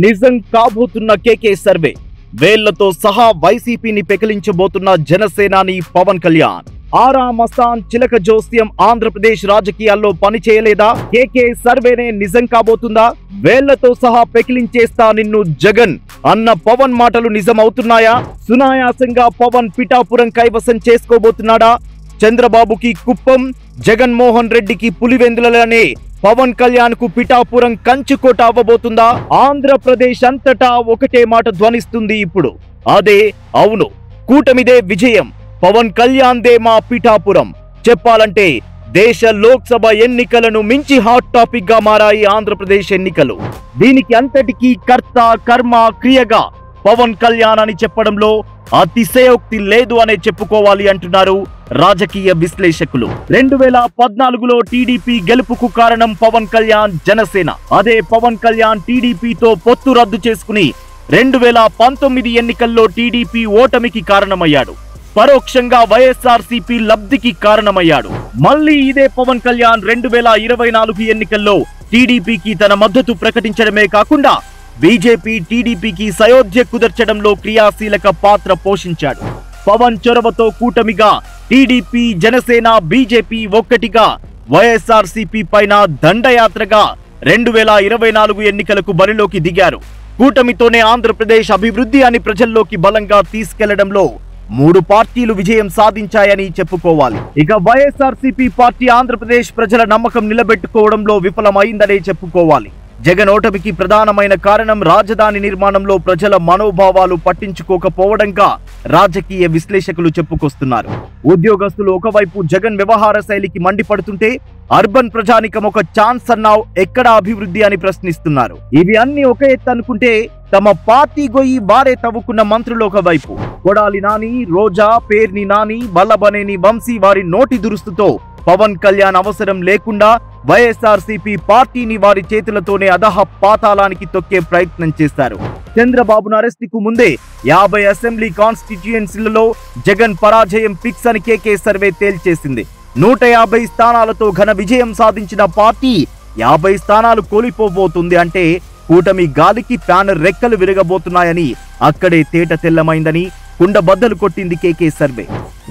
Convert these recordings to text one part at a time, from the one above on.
నిజం కాబోతున్న KK survey వేళ్లతో సహా వైసీపీని పెకిలించబోతున్న జనసేనాని పవన్ కళ్యాణ్. ఆరా మస్తాన్ చిలక జోస్యం ఆంధ్రప్రదేశ్ రాజకీయాల్లో పని చేయలేదా? కేకే సర్వేనే నిజం కాబోతుందా? వేళ్లతో సహా పెకిలించేస్తా నిన్ను జగన్ అన్న పవన్ మాటలు నిజమవుతున్నాయా? సునాయాసంగా పవన్ పిఠాపురం కైవసం చేసుకోబోతున్నాడా? చంద్రబాబుకి కుప్పం, జగన్మోహన్ రెడ్డికి పులివెందులనే పవన్ కళ్యాణ్ కు పిఠాపురం కంచుకోట అవ్వబోతుందా? ఆంధ్రప్రదేశ్ అంతటా ఒకటే మాట ధ్వనిస్తుంది ఇప్పుడు. అదే అవును, కూటమిదే విజయం, పవన్ కళ్యాణ్ దే మా పిఠాపురం. చెప్పాలంటే దేశ లోక్సభ ఎన్నికలను మించి హాట్ టాపిక్ గా మారాయి ఆంధ్రప్రదేశ్ ఎన్నికలు. దీనికి అంతటికీ కర్త కర్మ క్రియగా పవన్ కళ్యాణ్ అని చెప్పడంలో అతిశయోక్తి లేదు అనే చెప్పుకోవాలి అంటున్నారు రాజకీయ విశ్లేషకులు. 2014లో టీడీపీ గెలుపుకు కారణం పవన్ కళ్యాణ్, జనసేన. అదే పవన్ కళ్యాణ్ టీడీపీతో పొత్తు రద్దు చేసుకుని 2019 ఎన్నికల్లో టీడీపీ ఓటమికి కారణమయ్యాడు. పరోక్షంగా వైఎస్ఆర్సీపీ లబ్ధికి కారణమయ్యాడు. మళ్ళీ ఇదే పవన్ కళ్యాణ్ 2024 ఎన్నికల్లో టీడీపీకి తన మద్దతు ప్రకటించడమే కాకుండా బీజేపీ టీడీపీకి సయోధ్య కుదర్చడంలో క్రియాశీలక పాత్ర పోషించాడు. పవన్ చొరవతో కూటమిగా టీడీపీ, జనసేన, బీజేపీ ఒక్కటిగా వైఎస్ఆర్సీపీ పైన దండయాత్రగా 2024 ఎన్నికలకు బరిలోకి దిగారు. కూటమితోనే ఆంధ్రప్రదేశ్ అభివృద్ధి అని ప్రజల్లోకి బలంగా తీసుకెళ్లడంలో 3 పార్టీలు విజయం సాధించాయని చెప్పుకోవాలి. ఇక వైఎస్ఆర్సీపీ పార్టీ ఆంధ్రప్రదేశ్ ప్రజల నమ్మకం నిలబెట్టుకోవడంలో విఫలమైందనే చెప్పుకోవాలి. జగన్ ఓటమికి ప్రధానమైన కారణం రాజధాని నిర్మాణంలో ప్రజల మనోభావాలు పట్టించుకోకపోవడంగా రాజకీయ విశ్లేషకులు చెప్పుకొస్తున్నారు. ఉద్యోగస్తులు ఒకవైపు జగన్ వ్యవహార శైలికి మండిపడుతుంటే అర్బన్ ప్రజానికం ఒక ఛాన్స్ అన్నావు ఎక్కడ అభివృద్ధి అని ప్రశ్నిస్తున్నారు. ఇవి అన్ని ఒక ఎత్తు అనుకుంటే తమ పార్టీ గొయ్యి వారే తవ్వుకున్న మంత్రులు ఒకవైపు. కొడాలి నాని, రోజా, పేర్ని నాని, వల్లభనేని వంశీ వారి నోటి దురుస్తుతో పవన్ కళ్యాణ్ అవసరం లేకుండా వైఎస్ఆర్సీపీ పార్టీని వారి చేతులతోనే అధహ పాతాళానికి తొక్కే ప్రయత్నం చేశారు. చంద్రబాబును అరెస్టుకు ముందే 50 అసెంబ్లీ కాన్స్టిట్యూయెన్సీలలో జగన్ పరాజయం ఫిక్స్ అని కేకే సర్వే తేల్చేసింది. 150 స్థానాలతో ఘన విజయం సాధించిన పార్టీ 50 స్థానాలు కోల్పోబోతుంది అంటే కూటమి గాలికి ప్యానర్ రెక్కలు విరగబోతున్నాయని అక్కడే తేట తెల్లమైందని కుండబద్దలు కొట్టింది కేకే సర్వే.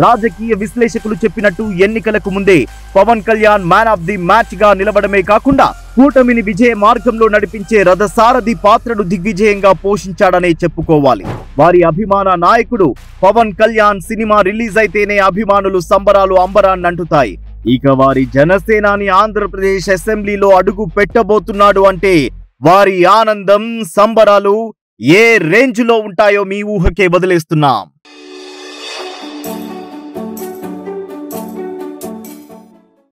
రాజకీయ విశ్లేషకులు చెప్పినట్టు ఎన్నికలకు ముందే Pawan Kalyan man of the match గా నిలవడమే కాకుండా కూటమిని విజయ మార్గంలో నడిపించే రథసారథి పాత్రను దిగ్విజయంగా పోషించాడనే చెప్పుకోవాలి. వారి అభిమాన నాయకుడు పవన్ కళ్యాణ్ సినిమా రిలీజ్ అయితేనే అభిమానులు సంబరాలు అంబరాన్నంటుతాయి. ఇక వారి జనసేనాని ఆంధ్రప్రదేశ్ అసెంబ్లీలో అడుగు పెట్టబోతున్నాడు అంటే వారి ఆనందం, సంబరాలు ఏ రేంజ్ లో ఉంటాయో మీ ఊహకే వదిలేస్తున్నాం.